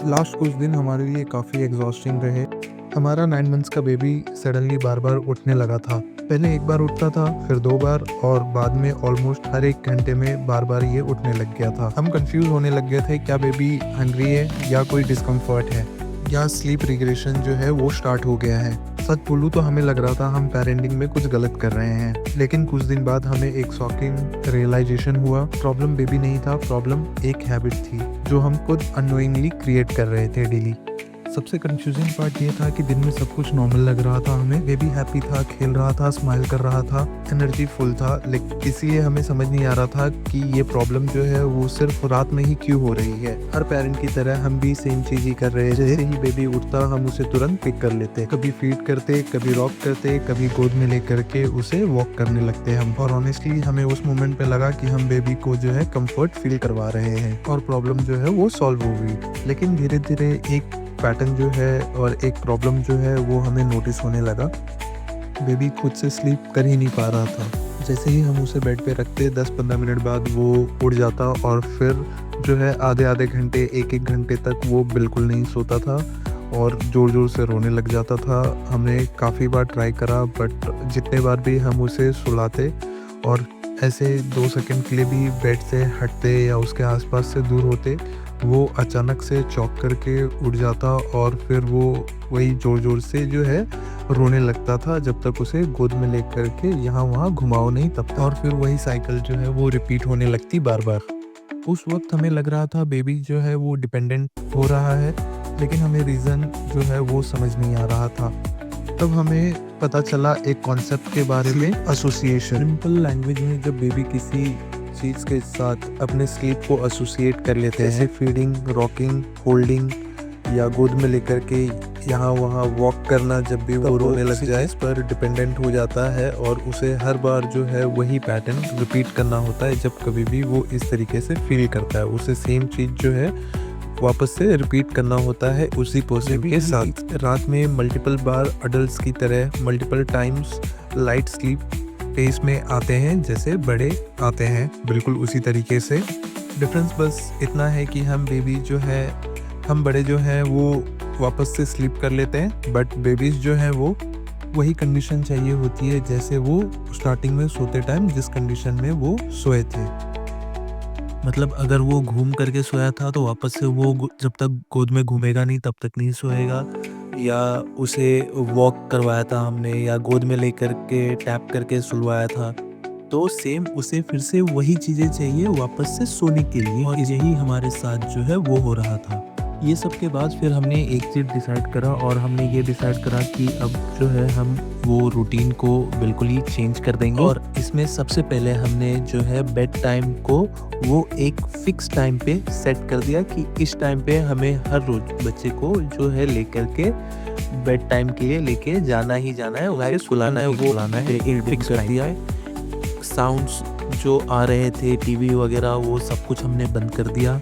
Last कुछ दिन हमारे लिए काफ़ी एग्जॉस्टिंग रहे। हमारा 9 मंथ्स का बेबी सडनली बार बार उठने लगा था। पहले एक बार उठता था, फिर 2 बार और बाद में ऑलमोस्ट हर 1 घंटे में बार बार ये उठने लग गया था। हम कंफ्यूज होने लग गए थे, क्या बेबी हंग्री है या कोई डिस्कम्फर्ट है या स्लीप रिग्रेशन जो है वो स्टार्ट हो गया है। सच बोलूँ तो हमें लग रहा था हम पेरेंटिंग में कुछ गलत कर रहे हैं, लेकिन कुछ दिन बाद हमें एक शॉकिंग रियलाइजेशन हुआ। प्रॉब्लम बेबी नहीं था, प्रॉब्लम एक हैबिट थी जो हम खुद अननोइंगली क्रिएट कर रहे थे डेली। सबसे कंफ्यूजिंग पार्ट ये था कि दिन में सब कुछ नॉर्मल लग रहा था हमें, बेबी हैप्पी था, खेल रहा था, स्माइल कर रहा था, एनर्जी फुल था, लेकिन इसलिए हमें समझ नहीं आ रहा था कि ये प्रॉब्लम जो है वो सिर्फ रात में ही क्यों हो रही है। हर पेरेंट की तरह हम भी सेम चीज ही कर रहे थे। जैसे ही बेबी उठता हम उसे तुरंत पिक कर लेते, कभी फीड करते, कभी रॉक करते, कभी गोद में लेकर के उसे वॉक करने लगते हम। और ऑनेस्टली हमें उस मोमेंट पे लगा कि हम बेबी को जो है कंफर्ट फील करवा रहे हैं और प्रॉब्लम जो है वो सॉल्व हो गई। लेकिन धीरे धीरे एक पैटर्न जो है और एक प्रॉब्लम जो है वो हमें नोटिस होने लगा। बेबी खुद से स्लीप कर ही नहीं पा रहा था। जैसे ही हम उसे बेड पे रखते 10-15 मिनट बाद वो उठ जाता और फिर जो है आधे घंटे 1-1 घंटे तक वो बिल्कुल नहीं सोता था और ज़ोर ज़ोर से रोने लग जाता था। हमने काफ़ी बार ट्राई करा, बट जितने बार भी हम उसे सुलाते और ऐसे 2 सेकंड के लिए भी बेड से हटते या उसके आसपास से दूर होते, वो अचानक से चौंक करके उठ जाता और फिर वो वही ज़ोर ज़ोर से जो है रोने लगता था जब तक उसे गोद में ले करके यहाँ वहाँ घुमाओ नहीं तब तक। और फिर वही साइकिल जो है वो रिपीट होने लगती बार बार। उस वक्त हमें लग रहा था बेबी जो है वो डिपेंडेंट हो रहा है, लेकिन हमें रीज़न जो है वो समझ नहीं आ रहा था। तब हमें पता चला एक कॉन्सेप्ट के बारे में, एसोसिएशन। सिंपल लैंग्वेज में जब बेबी किसी चीज़ के साथ अपने स्लीप को एसोसिएट कर लेते हैं, जैसे फीडिंग, रॉकिंग, होल्डिंग या गोद में लेकर के यहाँ वहाँ वॉक करना, जब भी वो रोने लग जाए इस पर डिपेंडेंट हो जाता है और उसे हर बार जो है वही पैटर्न रिपीट करना होता है। जब कभी भी वो इस तरीके से फील करता है, उसे सेम चीज़ जो है वापस से रिपीट करना होता है उसी पर्सन के साथ। रात में मल्टीपल बार अडल्ट्स की तरह multiple times light sleep phase में आते हैं जैसे बड़े आते हैं, बिल्कुल उसी तरीके से। डिफरेंस बस इतना है कि हम बड़े जो हैं वो वापस से स्लीप कर लेते हैं, बट बेबीज जो हैं वो वही कंडीशन चाहिए होती है जैसे वो स्टार्टिंग में सोते टाइम जिस कंडीशन में वो सोए थे। मतलब अगर वो घूम करके सोया था तो वापस से वो जब तक गोद में घूमेगा नहीं तब तक नहीं सोएगा, या उसे वॉक करवाया था हमने या गोद में लेकर के टैप करके सुलवाया था, तो सेम उसे फिर से वही चीज़ें चाहिए वापस से सोने के लिए। और यही हमारे साथ जो है वो हो रहा था। ये सब के बाद फिर हमने एक चीज़ डिसाइड करा और हमने ये डिसाइड करा कि अब जो है हम वो रूटीन को बिल्कुल ही चेंज कर देंगे। और इसमें सबसे पहले हमने जो है बेड टाइम को वो एक फिक्स टाइम पे सेट कर दिया कि इस टाइम पे हमें हर रोज बच्चे को जो है लेकर के बेड टाइम के लिए लेके जाना ही जाना है, उसे सुलाना है, वो सुलाना है, एक फिक्स कर दिया है। साउंड्स जो आ रहे थे टीवी वगैरह वो सब कुछ हमने बंद कर दिया।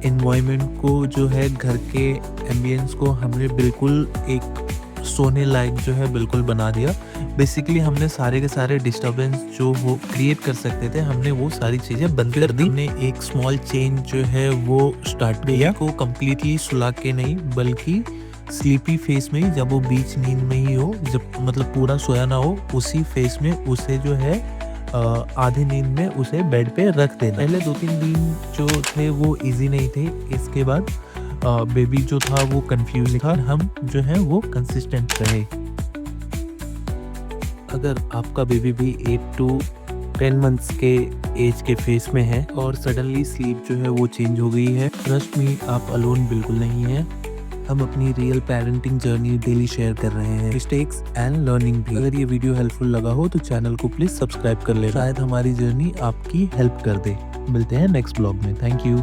एनवायरनमेंट को जो है घर के एम्बियंस को हमने बिल्कुल एक सोने लायक जो है बिल्कुल बना दिया। बेसिकली हमने सारे के सारे डिस्टर्बेंस जो वो क्रिएट कर सकते थे हमने वो सारी चीज़ें बंद कर दी। हमने एक स्मॉल चेंज जो है वो स्टार्ट किया को कम्प्लीटली सुला के नहीं, बल्कि स्लीपी फेस में ही, जब वो बीच नींद में ही हो, जब मतलब पूरा सोया ना हो, उसी फेस में उसे जो है आधे नींद में उसे बेड पे रख देना। पहले 2-3 दिन जो थे वो इजी नहीं थे, इसके बाद बेबी जो था वो कंफ्यूज था, हम जो है वो कंसिस्टेंट रहे। अगर आपका बेबी भी 8 to 10 मंथ्स के एज के फेस में है और सडनली स्लीप जो है वो चेंज हो गई है, ट्रस्ट मी आप अलोन बिल्कुल नहीं है। हम अपनी real parenting journey daily share कर रहे हैं, मिस्टेक्स एंड लर्निंग भी। अगर ये वीडियो हेल्पफुल लगा हो तो चैनल को प्लीज सब्सक्राइब कर ले, शायद हमारी जर्नी आपकी हेल्प कर दे। मिलते हैं नेक्स्ट ब्लॉग में। Thank you.